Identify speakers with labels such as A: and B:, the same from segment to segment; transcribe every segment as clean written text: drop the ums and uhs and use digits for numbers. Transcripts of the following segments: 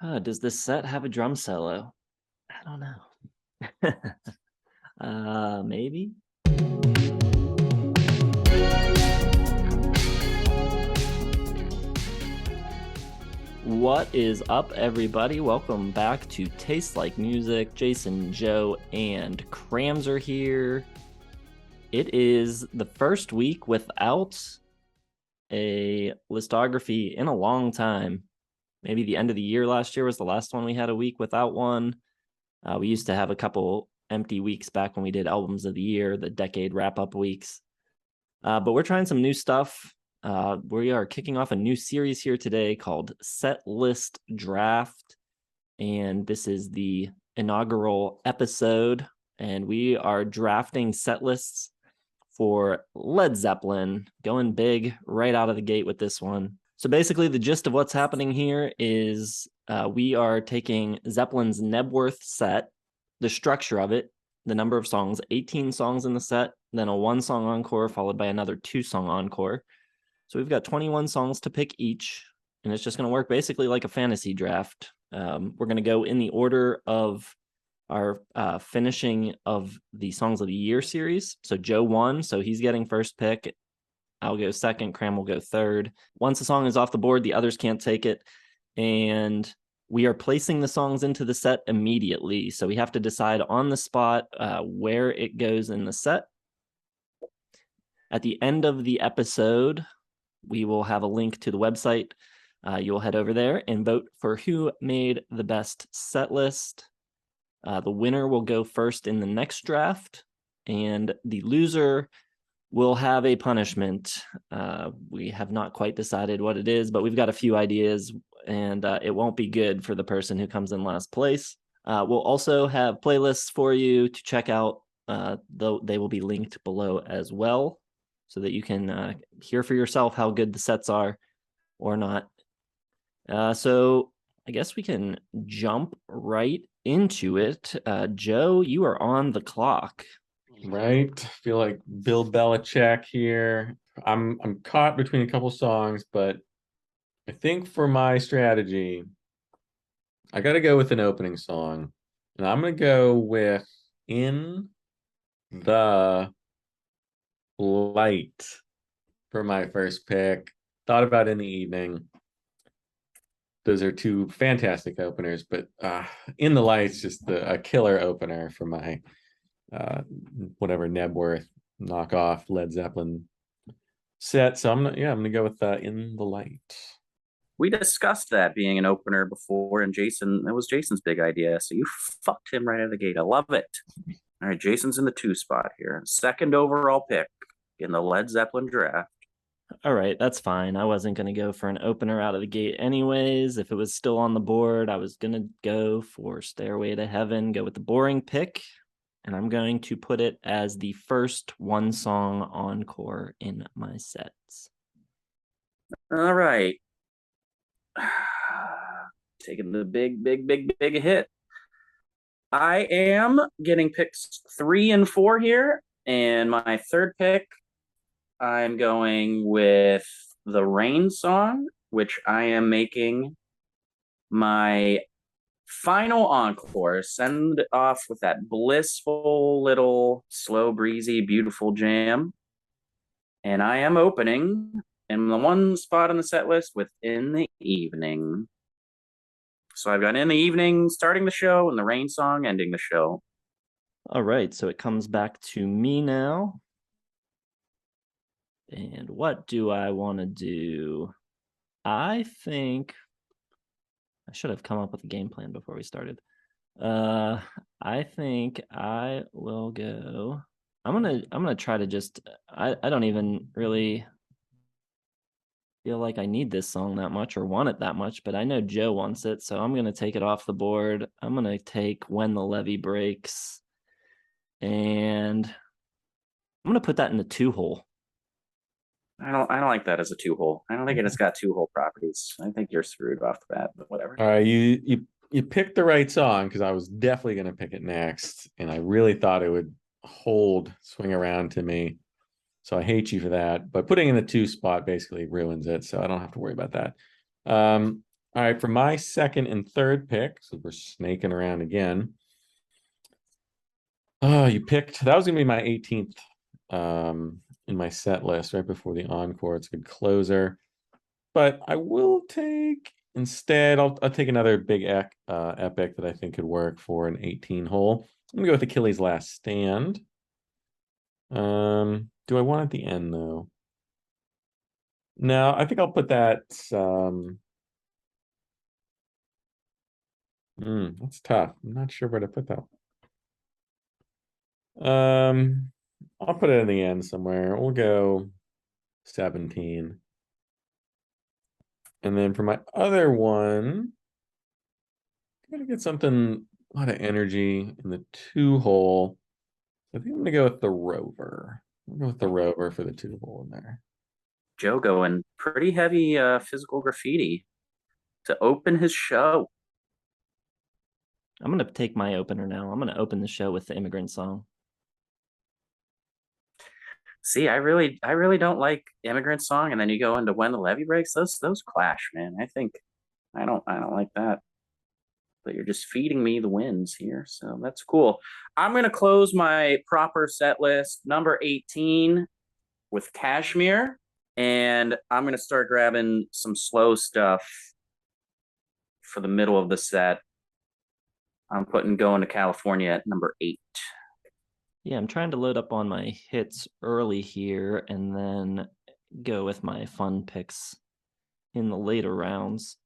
A: Does this set have a drum solo? I don't know. Maybe. What is up, everybody? Welcome back to Taste Like Music. Jason, Joe, and Crams are here. It is the first week without a listography in a long time. Maybe the end of the year last year was the last one we had a week without one. We used to have a couple empty weeks back when we did albums of the year, the decade wrap-up weeks. But we're trying some new stuff. We are kicking off a new series here today called Setlist Draft. And this is the inaugural episode. And we are drafting set lists for Led Zeppelin, going big right out of the gate with this one. So basically the gist of what's happening here is we are taking Zeppelin's Knebworth set, the structure of it, the number of songs, 18 songs in the set, then a 1-song encore followed by another 2-song encore. So we've got 21 songs to pick each, and it's just going to work basically like a fantasy draft. We're going to go in the order of our finishing of the Songs of the Year series. So Joe won, so he's getting first pick. I'll go second, Cram will go third. Once the song is off the board, the others can't take it. And we are placing the songs into the set immediately. So we have to decide on the spot where it goes in the set. At the end of the episode, we will have a link to the website. You'll head over there and vote for who made the best set list. The winner will go first in the next draft, and the loser will have a punishment. We have not quite decided what it is, but we've got a few ideas, and it won't be good for the person who comes in last place. We'll also have playlists for you to check out, though they will be linked below as well, so that you can hear for yourself how good the sets are or not. So I guess we can jump right into it. Joe, you are on the clock.
B: Right. Feel like Bill Belichick here. I'm caught between a couple songs, but I think for my strategy, I got to go with an opening song. And I'm going to go with In the Light for my first pick. Thought about In the Evening. Those are two fantastic openers, but In the Light's just a killer opener for my whatever Knebworth knockoff Led Zeppelin set. So I'm gonna go with In the Light.
C: We discussed that being an opener before, and it was Jason's big idea. So you fucked him right out of the gate. I love it. All right, Jason's in the 2 spot here. Second overall pick in the Led Zeppelin draft.
A: All right, that's fine. I wasn't going to go for an opener out of the gate anyways. If it was still on the board, I was going to go for Stairway to Heaven, go with the boring pick. And I'm going to put it as the first 1-song encore in my sets.
C: All right. Taking the big hit. I am getting picks 3 and 4 here. And my third pick, I'm going with the Rain song, which I am making my final encore. Send off with that blissful little slow, breezy, beautiful jam. And I am opening in the 1 spot on the set list with In the Evening. So I've got In the Evening starting the show and the Rain song ending the show.
A: All right, so it comes back to me now. And what do I want to do? I think I should have come up with a game plan before we started. I think I will go. I'm gonna try to just. I don't even really feel like I need this song that much or want it that much, but I know Joe wants it, so I'm gonna take it off the board. I'm gonna take When the Levee Breaks, and I'm gonna put that in the 2-hole.
C: I don't like that as a 2-hole. I don't think it's got 2-hole properties. I think you're screwed off the bat, but whatever.
B: All right, you picked the right song because I was definitely going to pick it next, and I really thought it would swing around to me. So I hate you for that. But putting in the 2 spot basically ruins it, so I don't have to worry about that. All right, for my second and third pick, so we're snaking around again. Oh, you picked, that was gonna be my 18th in my set list right before the encore. It's a good closer. But I will take instead, I'll take another big epic that I think could work for an 18 hole. I'm gonna go with Achilles' Last Stand. Do I want it at the end though? No, I think I'll put that that's tough. I'm not sure where to put that. I'll put it in the end somewhere. We'll go 17. And then for my other one, I'm gonna get something, a lot of energy in the 2 hole. I think I'm gonna go with the Rover. I'm gonna go with the Rover for the 2 hole in there.
C: Joe going pretty heavy physical graffiti to open his show.
A: I'm gonna take my opener now. I'm gonna open the show with the Immigrant Song.
C: See, I really don't like Immigrant Song, and then you go into When the Levee Breaks. Those clash, man. I don't like that. But you're just feeding me the wins here, so that's cool. I'm gonna close my proper set list number 18 with Cashmere, and I'm gonna start grabbing some slow stuff for the middle of the set. I'm putting Going to California at number 8.
A: Yeah, I'm trying to load up on my hits early here and then go with my fun picks in the later rounds.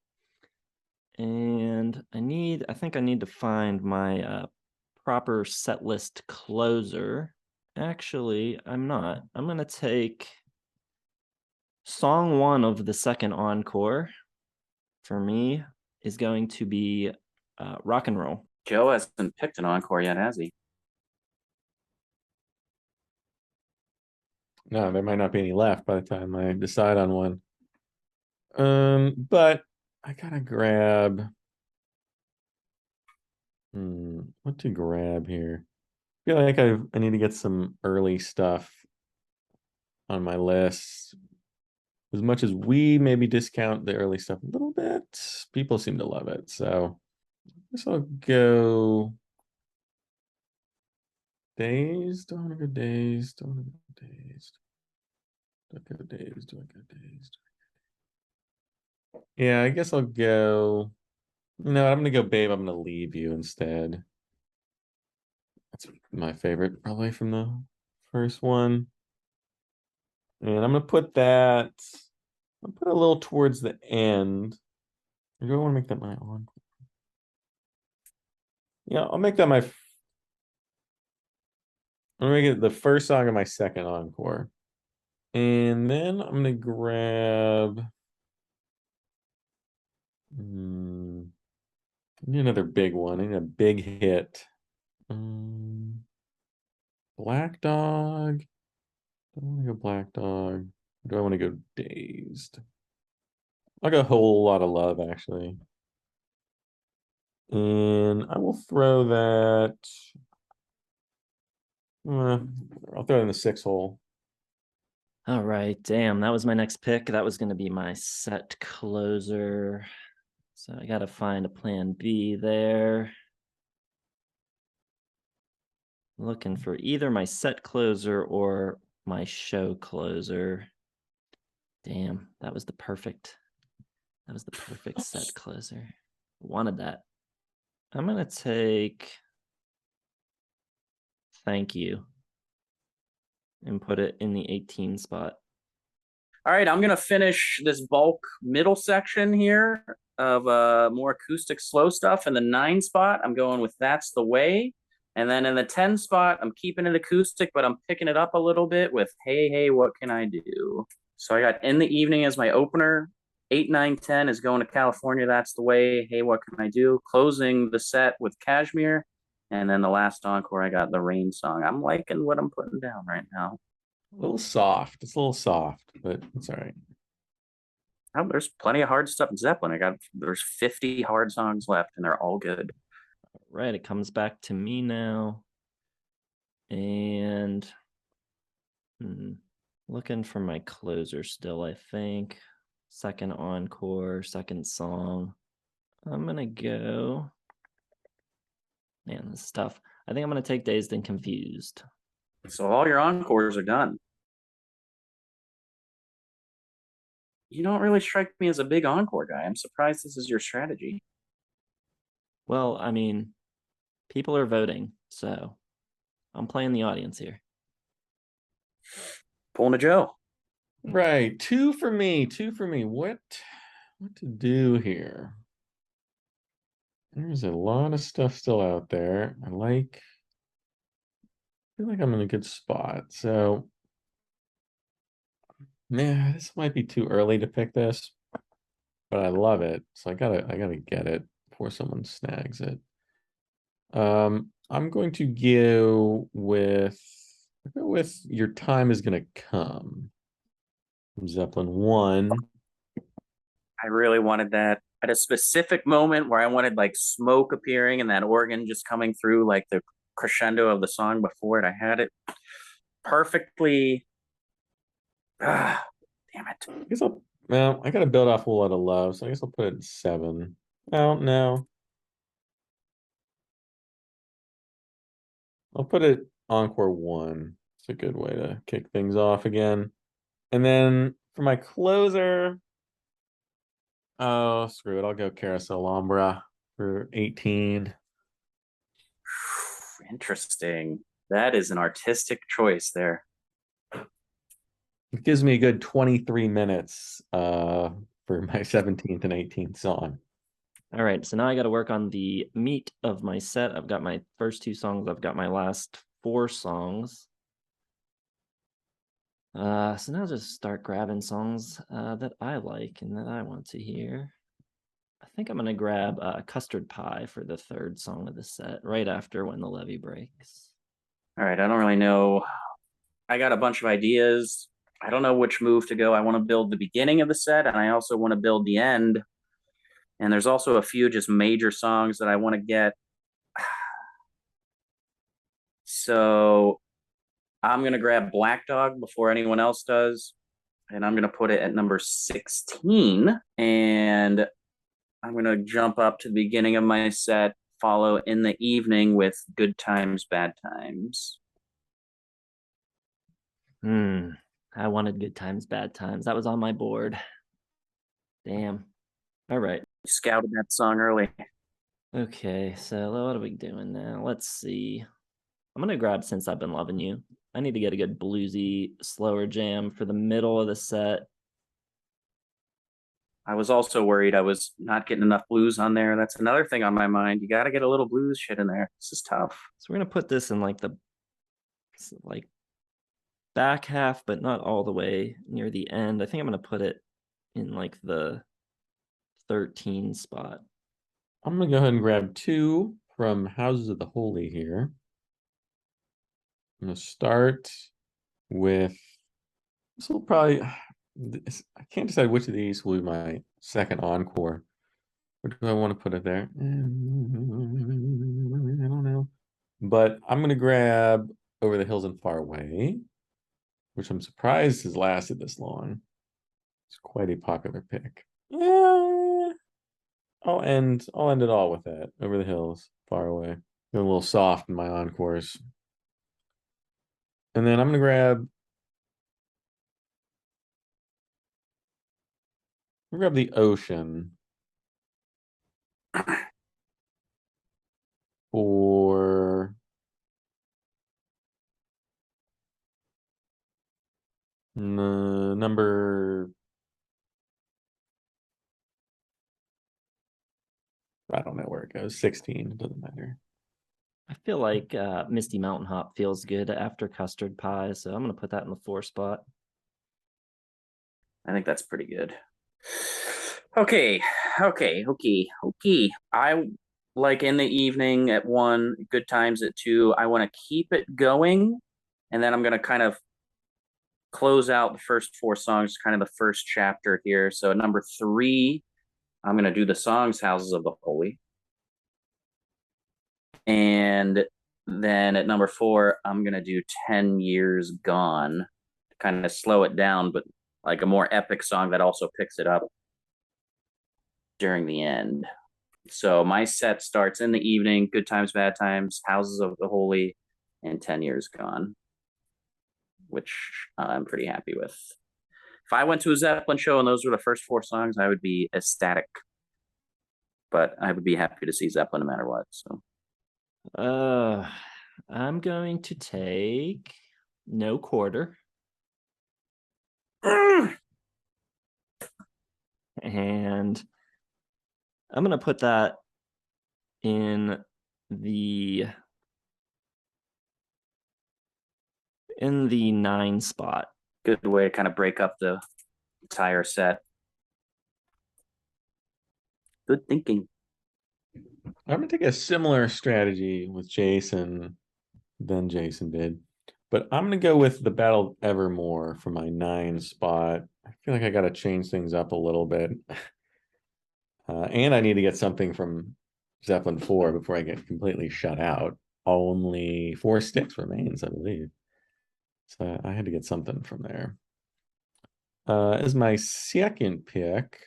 A: And I think I need to find my proper set list closer. Actually, I'm not. I'm going to take song 1 of the second encore for me is going to be Rock and Roll.
C: Joe hasn't picked an encore yet, has he?
B: No, there might not be any left by the time I decide on one. But I gotta grab. What to grab here? I feel like I need to get some early stuff on my list. As much as we maybe discount the early stuff a little bit, people seem to love it. So I guess I'll go Dazed. Don't want to go Dazed. Don't want to go Dazed. Do I go Dazed? Do I go Dazed? Yeah, I guess I'll go. No, I'm gonna go Babe. I'm gonna Leave You instead. That's my favorite, probably from the first one. And I'm gonna put that. I'll put it a little towards the end. Or do I want to make that my on? Yeah, I'll make that my. I'm gonna make it the first song of my second encore. And then I'm gonna grab. I need another big one. I need a big hit. Black Dog. I want to go Black Dog. Or do I want to go Dazed? I'll go Whole Lot of Love, actually. And I will throw that. I'll throw it in the 6 hole.
A: All right, damn, that was my next pick. That was going to be my set closer. So I got to find a plan B there. Looking for either my set closer or my show closer. Damn, that was the perfect set closer. Wanted that. I'm going to take Thank You and put it in the 18 spot.
C: All right, I'm gonna finish this bulk middle section here of more acoustic slow stuff. In the 9 spot, I'm going with That's the Way. And then in the 10 spot, I'm keeping it acoustic, but I'm picking it up a little bit with Hey, Hey, What Can I Do? So I got In the Evening as my opener. 8, 9, 10 is Going to California. That's the Way. Hey, What Can I Do? Closing the set with Cashmere. And then the last encore, I got the Rain Song. I'm liking what I'm putting down right now.
B: A little soft. It's a little soft, but it's all right.
C: Oh, there's plenty of hard stuff in Zeppelin. There's 50 hard songs left, and they're all good.
A: Right, it comes back to me now. And looking for my closer still, I think. Second encore, second song. I'm gonna go. Man, this is tough. I think I'm gonna take Dazed and Confused.
C: So all your encores are done. You don't really strike me as a big encore guy. I'm surprised this is your strategy.
A: Well, I mean, people are voting, so I'm playing the audience here.
C: Pulling a Joe.
B: Right. Two for me. What to do here? There's a lot of stuff still out there. I feel like I'm in a good spot. So yeah, this might be too early to pick this, but I love it. So I gotta get it before someone snags it. I'm going to go with Your Time Is Gonna Come. Zeppelin 1.
C: I really wanted that at a specific moment where I wanted like smoke appearing and that organ just coming through like the crescendo of the song before it. I had it perfectly. Ah, damn it.
B: I gotta build off a lot of love, so I guess I'll put it at 7. Oh no. I'll put it Encore 1. It's a good way to kick things off again. And then for my closer, oh, screw it. I'll go Carousel Ombra for 18.
C: Interesting. That is an artistic choice there.
B: It gives me a good 23 minutes for my 17th and 18th song.
A: All right, so now I got to work on the meat of my set. I've got my first 2 songs. I've got my last 4 songs. So now just start grabbing songs that I like and that I want to hear. I think I'm gonna grab Custard Pie for the 3rd song of the set, right after When the Levee Breaks.
C: All right, I don't really know. I got a bunch of ideas. I don't know which move to go. I want to build the beginning of the set, and I also want to build the end. And there's also a few just major songs that I want to get. So I'm going to grab Black Dog before anyone else does. And I'm going to put it at number 16. And I'm going to jump up to the beginning of my set, follow In the Evening with Good Times, Bad Times.
A: I wanted Good Times, Bad Times. That was on my board. Damn. All right.
C: You scouted that song early.
A: Okay, so what are we doing now? Let's see. I'm gonna grab Since I've Been Loving You. I need to get a good bluesy, slower jam for the middle of the set.
C: I was also worried I was not getting enough blues on there. That's another thing on my mind. You got to get a little blues shit in there. This is tough.
A: So we're gonna put this in like the back half, but not all the way near the end. I think I'm gonna put it in like the 13 spot.
B: I'm gonna go ahead and grab 2 from Houses of the Holy here. I'm gonna start with this will probably I can't decide which of these will be my second encore. Or do I want to put it there? I don't know. But I'm gonna grab Over the Hills and Far Away, which I'm surprised has lasted this long. It's quite a popular pick. Yeah. I'll end it all with that. Over the Hills, Far Away. Go a little soft in my encores. And then I'm gonna grab the Ocean for number, I don't know where it goes, 16, it doesn't matter.
A: I feel like Misty Mountain Hop feels good after Custard Pie, so I'm gonna put that in the 4 spot.
C: I think that's pretty good. Okay. I like In the Evening at 1, Good Times at 2. I want to keep it going, and then I'm going to kind of close out the first 4 songs, kind of the first chapter here. So at number 3, I'm going to do the songs Houses of the Holy. And then at number 4, I'm going to do 10 Years Gone to kind of slow it down, but like a more epic song that also picks it up during the end. So my set starts in the evening, Good Times, Bad Times, Houses of the Holy, and 10 Years Gone, which I'm pretty happy with. If I went to a Zeppelin show and those were the first 4 songs, I would be ecstatic. But I would be happy to see Zeppelin no matter what. So
A: I'm going to take No Quarter. And I'm going to put that in the 9 spot.
C: Good way to kind of break up the entire set. Good thinking.
B: I'm gonna take a similar strategy with Jason than Jason did, but I'm gonna go with the Battle Evermore for my 9 spot. I feel like I got to change things up a little bit, and I need to get something from Zeppelin 4 before I get completely shut out. Only 4 sticks remains, I believe, so I had to get something from there. As my second pick,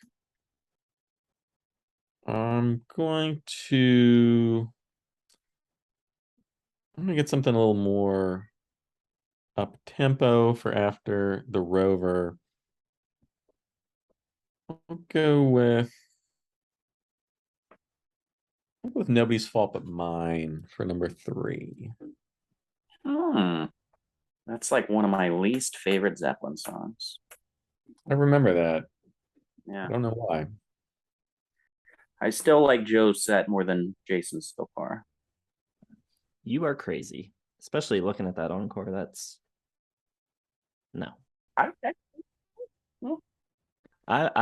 B: I'm going to get something a little more up tempo for after the Rover. I'll go with Nobody's Fault But Mine for number 3.
C: That's like one of my least favorite Zeppelin songs.
B: I remember that.
C: Yeah.
B: I don't know why.
C: I still like Joe's set more than Jason's so far.
A: You are crazy, especially looking at that encore. That's no. I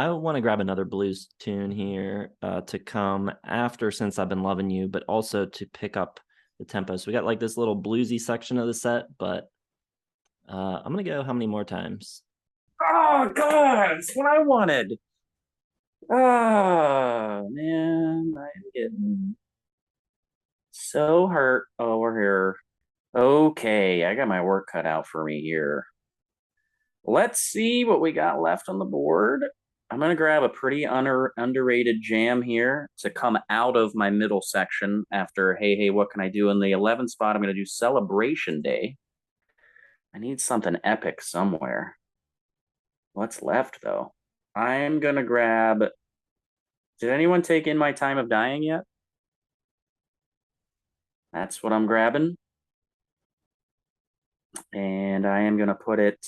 A: want to grab another blues tune here to come after Since I've Been Loving You, but also to pick up the tempo. So we got like this little bluesy section of the set, but I'm going to go how many more times?
C: Oh, God, that's what I wanted. Oh, man, I'm getting so hurt over here. Okay, I got my work cut out for me here. Let's see what we got left on the board. I'm going to grab a pretty underrated jam here to come out of my middle section after Hey, Hey, What Can I Do? In the 11th spot, I'm going to do Celebration Day. I need something epic somewhere. What's left, though? I'm going to grab... Did anyone take In My Time of Dying yet? That's what I'm grabbing. And I am going to put it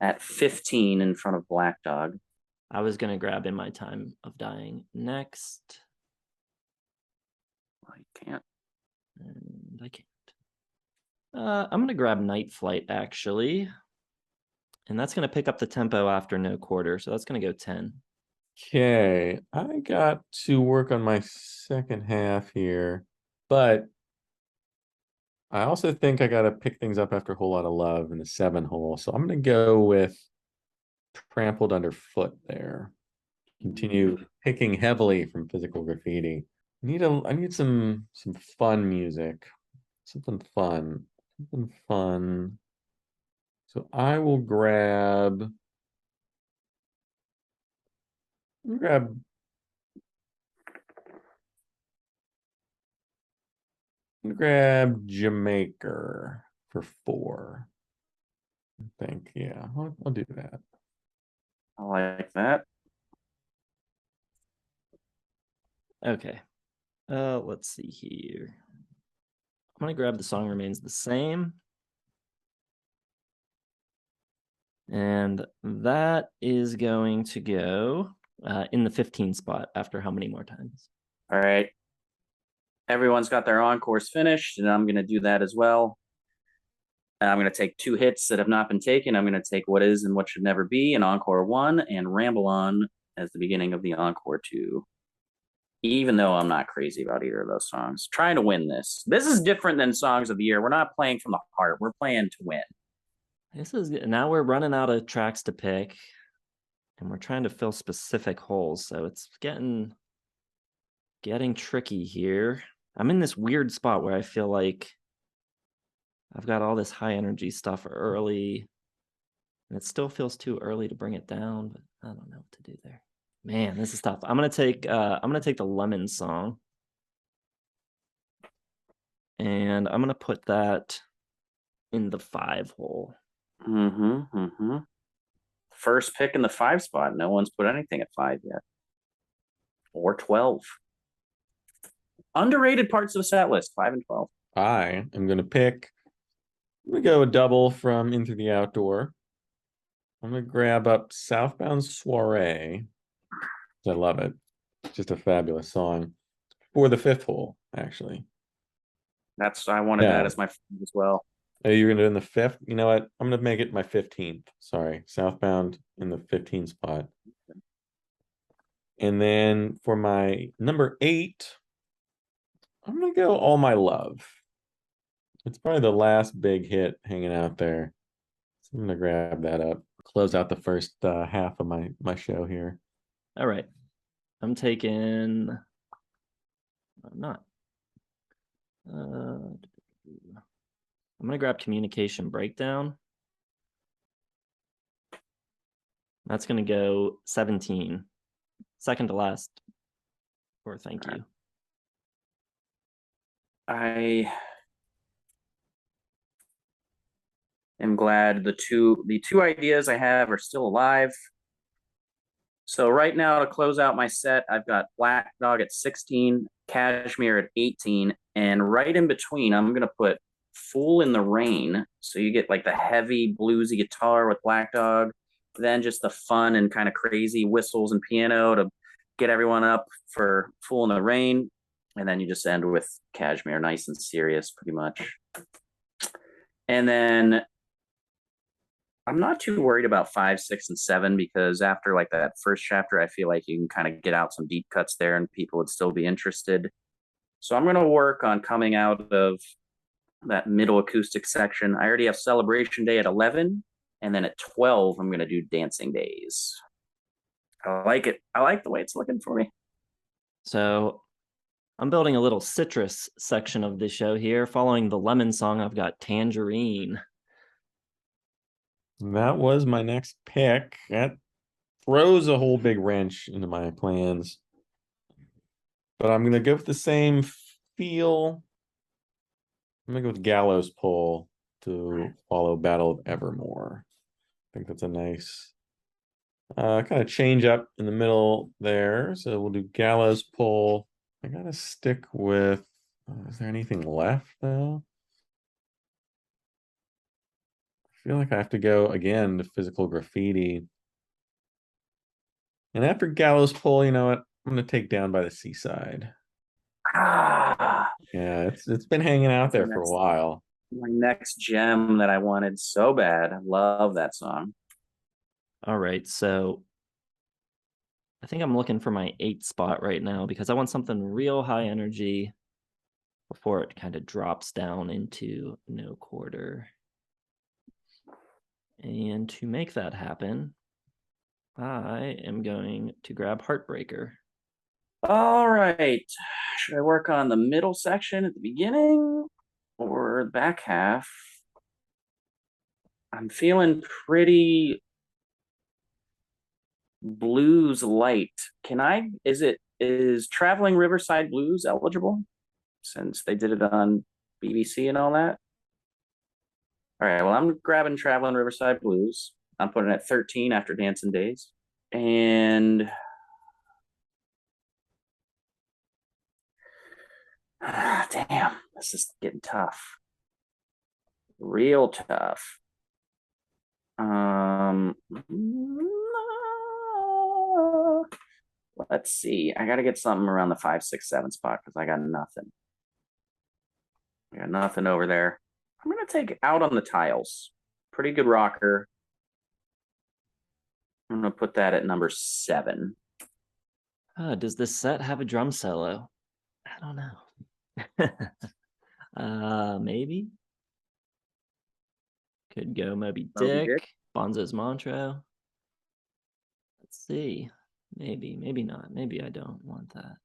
C: at 15 in front of Black Dog.
A: I was going to grab In My Time of Dying next.
C: I can't.
A: And I can't. I'm going to grab Night Flight, actually. And that's going to pick up the tempo after No Quarter. So that's going to go 10.
B: Okay, I got to work on my second half here, but I also think I got to pick things up after a Whole Lot of Love in the 7 hole. So I'm going to go with Trampled Underfoot there. Continue picking heavily from Physical Graffiti. I need some fun music. Something fun. Something fun. So I will grab Jamaica for 4. I think, yeah, I'll do that.
C: I like that.
A: Okay. Let's see here. I'm going to grab The Song Remains the Same. And that is going to go in the 15 spot after how many more times?
C: All right. Everyone's got their encores finished, and I'm going to do that as well. I'm going to take 2 hits that have not been taken. I'm going to take What Is and What Should Never Be in Encore 1 and Ramble On as the beginning of the Encore 2. Even though I'm not crazy about either of those songs. Trying to win this. This is different than Songs of the Year. We're not playing from the heart. We're playing to win.
A: This is now we're running out of tracks to pick, and we're trying to fill specific holes. So it's getting tricky here. I'm in this weird spot where I feel like I've got all this high energy stuff early, and it still feels too early to bring it down, but I don't know what to do there. Man, this is tough. I'm gonna take the Lemon song. And I'm gonna put that in the 5 hole.
C: First pick in the 5 spot. No one's put anything at 5 yet. Or 12. Underrated parts of the set list, 5 and 12.
B: I am going to pick, I'm going to go a double from Into the Outdoor. I'm going to grab up Southbound Soiree. I love it. It's just a fabulous song. For the 5th hole, actually.
C: I wanted that as my as well.
B: Oh, you're going to do in the 5th? You know what? I'm going to make it my 15th. Sorry. Southbound in the 15th spot. And then for my number 8, I'm going to go All My Love. It's probably the last big hit hanging out there. So I'm going to grab that up. Close out the first half of my show here.
A: All right. I'm taking... I'm not. I'm going to grab Communication Breakdown. That's going to go 17. Second to last. Or thank you.
C: I am glad the two ideas I have are still alive. So right now, to close out my set, I've got Black Dog at 16, Cashmere at 18, and right in between, I'm going to put Fool in the Rain. So you get like the heavy bluesy guitar with Black Dog, then just the fun and kind of crazy whistles and piano to get everyone up for Fool in the Rain. And then you just end with Cashmere, nice and serious, pretty much. And then I'm not too worried about 5, 6, and 7 because after like that first chapter, I feel like you can kind of get out some deep cuts there and people would still be interested. So I'm going to work on coming out of that middle acoustic section. I already have Celebration Day at 11, and then at 12, I'm going to do Dancing Days. I like it. I like the way it's looking for me.
A: So I'm building a little citrus section of the show here. Following the Lemon song, I've got Tangerine.
B: That was my next pick. That throws a whole big wrench into my plans. But I'm going to go with the same feel. I'm going to go with Gallows Pole to follow Battle of Evermore. I think that's a nice kind of change up in the middle there. So we'll do Gallows Pole. I got to stick with, is there anything left though? I feel like I have to go again to Physical Graffiti. And after Gallows Pole, you know what? I'm going to take Down by the Seaside. Yeah, it's been hanging out there for a while.
C: My next gem that I wanted so bad. I love that song.
A: All right, so I think I'm looking for my 8 spot right now because I want something real high energy before it kind of drops down into no quarter. And to make that happen, I am going to grab Heartbreaker.
C: All right. Should I work on the middle section at the beginning or the back half? I'm feeling pretty blues light. Is Traveling Riverside Blues eligible since they did it on BBC and all that? All right, well, I'm grabbing Traveling Riverside Blues. I'm putting it at 13 after Dancing Days. And damn, this is getting tough. Real tough. Let's see. I gotta get something around the 5, 6, 7 spot because I got nothing. I got nothing over there. I'm gonna take Out on the Tiles. Pretty good rocker. I'm gonna put that at number 7.
A: Does this set have a drum solo? I don't know. Maybe. Could go Moby Dick, Bonzo's Montreux. Let's see. Maybe not. Maybe I don't want that.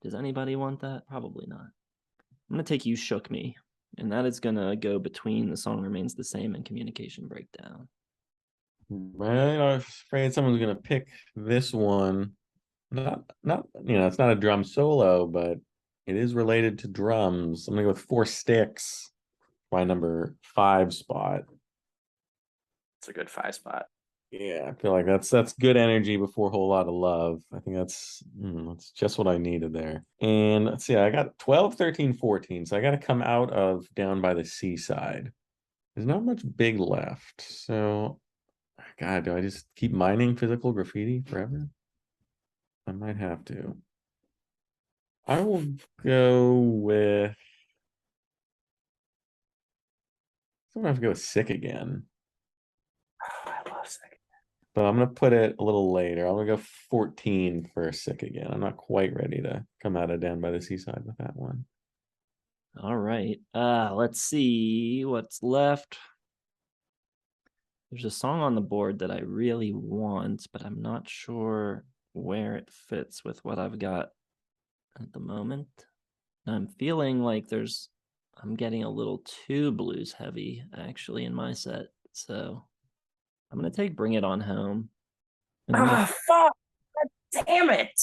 A: Does anybody want that? Probably not. I'm going to take You Shook Me, and that is going to go between The Song Remains the Same and Communication Breakdown.
B: Right, I was afraid someone's gonna pick this one. Not it's not a drum solo, but it is related to drums. I'm gonna go with Four Sticks, my number 5 spot.
C: It's a good 5 spot.
B: Yeah, I feel like that's good energy before a whole lot of love. I think that's just what I needed there. And let's see, I got 12, 13, 14. So I got to come out of Down by the Seaside. There's not much big left. So, God, do I just keep mining physical graffiti forever? I might have to. I will go with. I'm gonna have to go with Sick Again.
C: Oh, I love Sick.
B: But I'm gonna put it a little later. I'm gonna go 14 for Sick Again. I'm not quite ready to come out of Down by the Seaside with that one.
A: All right. Let's see what's left. There's a song on the board that I really want, but I'm not sure where it fits with what I've got at the moment. I'm feeling like I'm getting a little too blues heavy actually in my set. So I'm going to take Bring It On Home. And
C: Fuck! God damn it!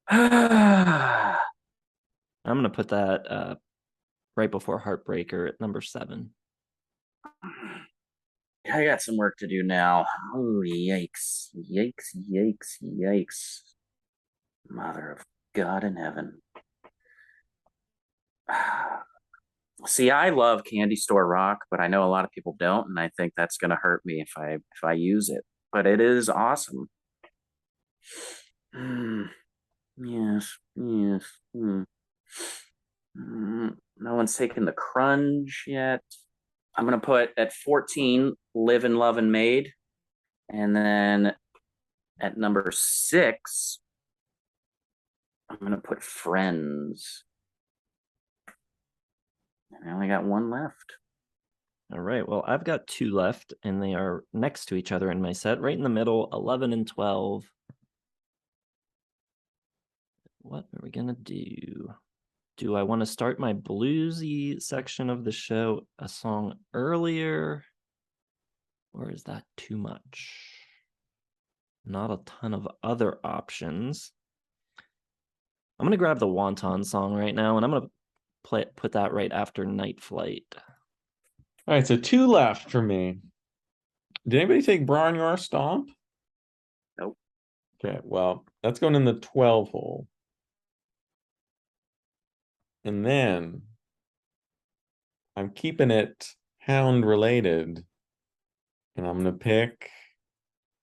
A: I'm going to put that right before Heartbreaker at number 7.
C: I got some work to do now. Oh, yikes. Yikes, yikes, yikes. Mother of God in heaven. See, I love Candy Store Rock, but I know a lot of people don't, and I think that's going to hurt me if I use it. But it is awesome. Yes, yes. No one's taken the Crunge yet. I'm going to put at 14, Live and Love and Made. And then at number 6, I'm going to put Friends. And I only got one left.
A: All right. Well, I've got 2 left, and they are next to each other in my set, right in the middle, 11 and 12. What are we going to do? Do I want to start my bluesy section of the show a song earlier? Or is that too much? Not a ton of other options. I'm going to grab the Wonton song right now, and I'm going to put that right after Night Flight.
B: All right, so 2 left for me. Did anybody take Brawn Your Stomp?
C: Nope.
B: Okay, well, that's going in the 12 hole. And then I'm keeping it Hound related. And I'm going to pick.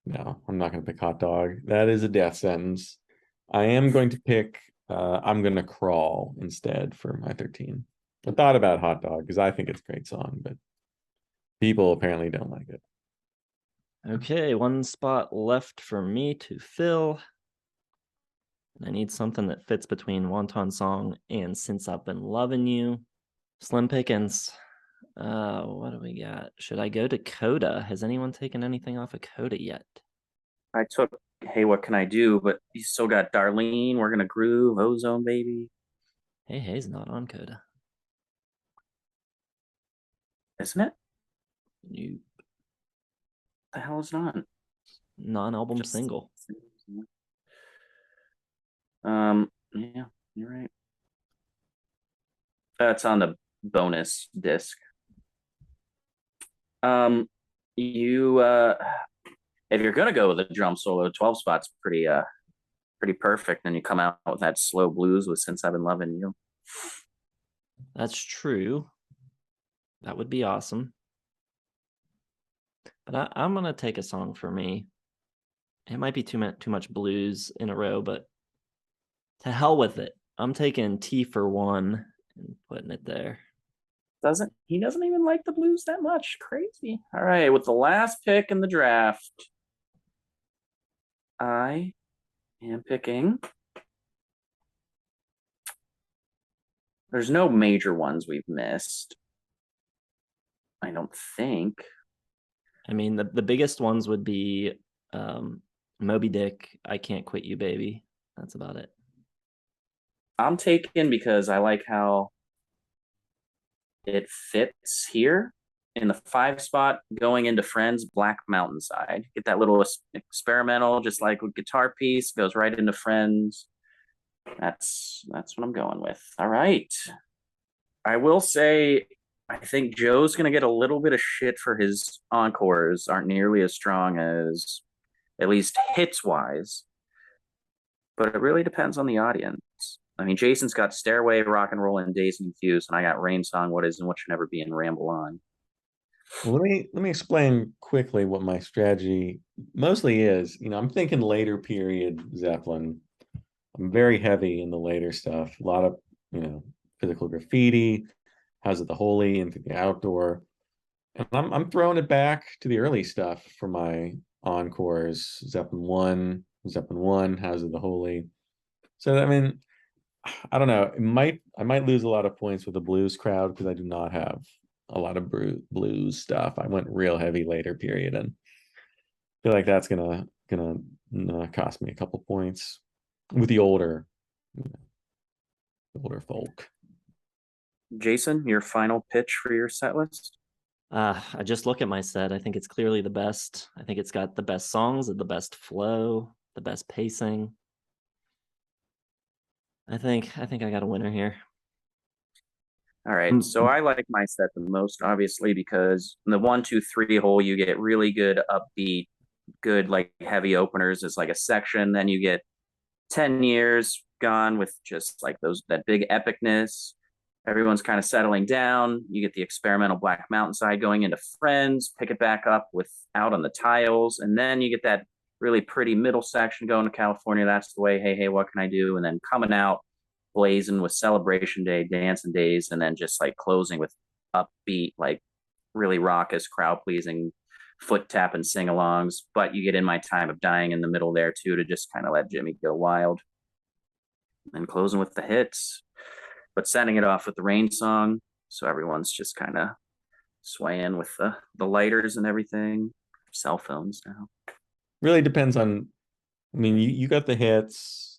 B: No, I'm not going to pick Hot Dog. That is a death sentence. I am going to pick I'm Gonna Crawl instead for my 13. I thought about Hot Dog because I think it's a great song, but people apparently don't like it.
A: Okay, 1 spot left for me to fill. And I need something that fits between Wonton Song and Since I've Been Loving You. Slim Pickens. What do we got? Should I go to Coda? Has anyone taken anything off of Coda yet?
C: I took Hey, What Can I Do? But you still got Darlene, We're Gonna Groove, Ozone Baby.
A: Hey, Hey's not on Coda.
C: Isn't it?
A: Nope.
C: The hell is not?
A: Non-album single.
C: Yeah, you're right. That's on the bonus disc. You if you're gonna go with a drum solo, 12 spot's pretty perfect. And you come out with that slow blues with Since I've Been Loving You.
A: That's true. That would be awesome. But I'm gonna take a song for me. It might be too much blues in a row, but to hell with it. I'm taking T for One and putting it there.
C: He doesn't even like the blues that much. Crazy. All right, with the last pick in the draft, I am picking. There's no major ones we've missed, I don't think.
A: I mean, the biggest ones would be Moby Dick, I Can't Quit You, Baby. That's about it.
C: I'm taking because I like how it fits here in the 5 spot, going into Friends, Black Mountainside. Get that little experimental, just like with guitar piece, goes right into Friends. That's what I'm going with. All right. I will say, I think Joe's going to get a little bit of shit for his encores aren't nearly as strong as, at least hits wise. But it really depends on the audience. I mean, Jason's got Stairway, Rock and Roll, and Dazed and Confused, and I got Rain Song, What Is and What Should Never Be, and Ramble On.
B: Well, let me explain quickly what my strategy mostly is. I'm thinking later period Zeppelin. I'm very heavy in the later stuff. A lot of, Physical Graffiti, House of the Holy, Into the Outdoor. And I'm throwing it back to the early stuff for my encores. Zeppelin 1, House of the Holy. So I mean, I don't know. I might lose a lot of points with the blues crowd because I do not have a lot of blues stuff. I went real heavy later period, and I feel like that's gonna cost me a couple points with the older folk.
C: Jason, your final pitch for your set list?
A: I just look at my set. I think it's clearly the best. I think it's got the best songs, the best flow, the best pacing. I think I got a winner here.
C: All right. So I like my set the most, obviously, because in the 1, 2, 3 hole, you get really good upbeat, good like heavy openers as like a section. Then you get 10 years gone with just like that big epicness. Everyone's kind of settling down. You get the experimental Black Mountainside going into Friends, pick it back up with Out on the Tiles, and then you get that really pretty middle section going to California. That's the way. Hey, hey, what can I do? And then coming out blazing with Celebration Day, Dancing Days, and then just like closing with upbeat, like really raucous, crowd pleasing, foot tap and sing alongs. But you get In My Time of Dying in the middle there too to just kind of let Jimmy go wild. And closing with the hits, but setting it off with the Rain Song, so everyone's just kind of swaying with the lighters and everything. Cell phones now.
B: Really depends on. I mean, you got the hits.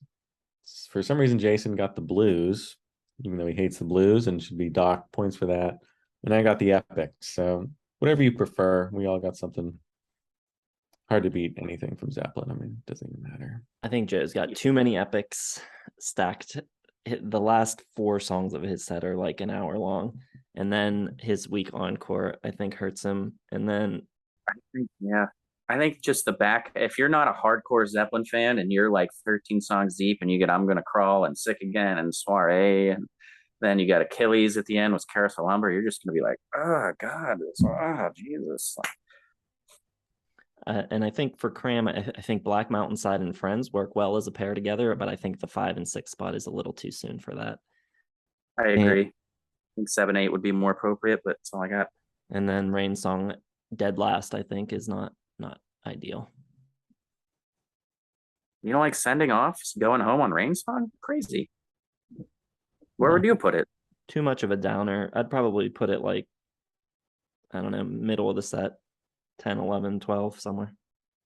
B: For some reason, Jason got the blues, even though he hates the blues and should be docked points for that. And I got the epic. So whatever you prefer, we all got something. Hard to beat anything from Zeppelin. I mean, it doesn't even matter.
A: I think Joe's got too many epics stacked. The last 4 songs of his set are like an hour long, and then his weak encore I think hurts him. And then
C: I think just the back, if you're not a hardcore Zeppelin fan and you're like 13 songs deep and you get I'm Gonna Crawl and Sick Again and Soiree, and then you got Achilles at the end with Carousel Lumber, you're just gonna be like, oh God, Jesus.
A: And I think for Cram, I think Black Mountainside and Friends work well as a pair together, but I think the 5 and 6 spot is a little too soon for that.
C: I agree. I think 7, 8 would be more appropriate, but that's all I got.
A: And then Rain Song dead last, I think, is not ideal.
C: You know, like sending off, going home on Rain Song? Crazy. Where would you put it?
A: Too much of a downer. I'd probably put it like, I don't know, middle of the set, 10, 11, 12, somewhere.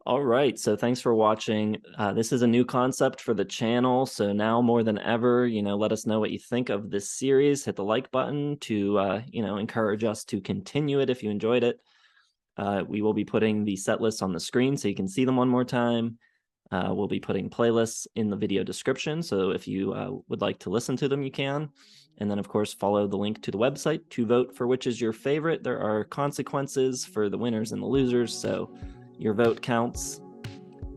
A: All right, so thanks for watching. This is a new concept for the channel, so now more than ever, let us know what you think of this series. Hit the like button to, encourage us to continue it if you enjoyed it. We will be putting the set lists on the screen so you can see them one more time. We'll be putting playlists in the video description, so if you would like to listen to them, you can. And then, of course, follow the link to the website to vote for which is your favorite. There are consequences for the winners and the losers, so your vote counts.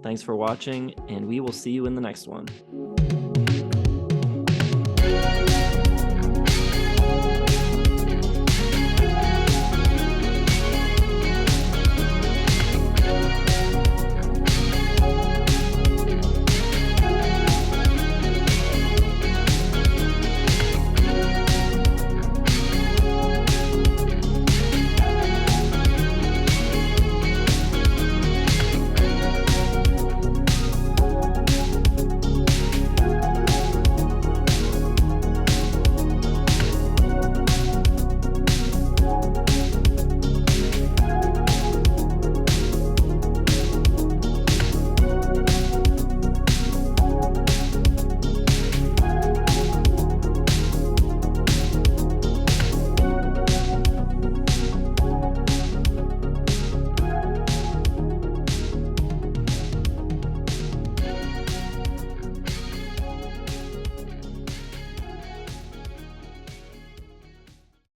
A: Thanks for watching, and we will see you in the next one.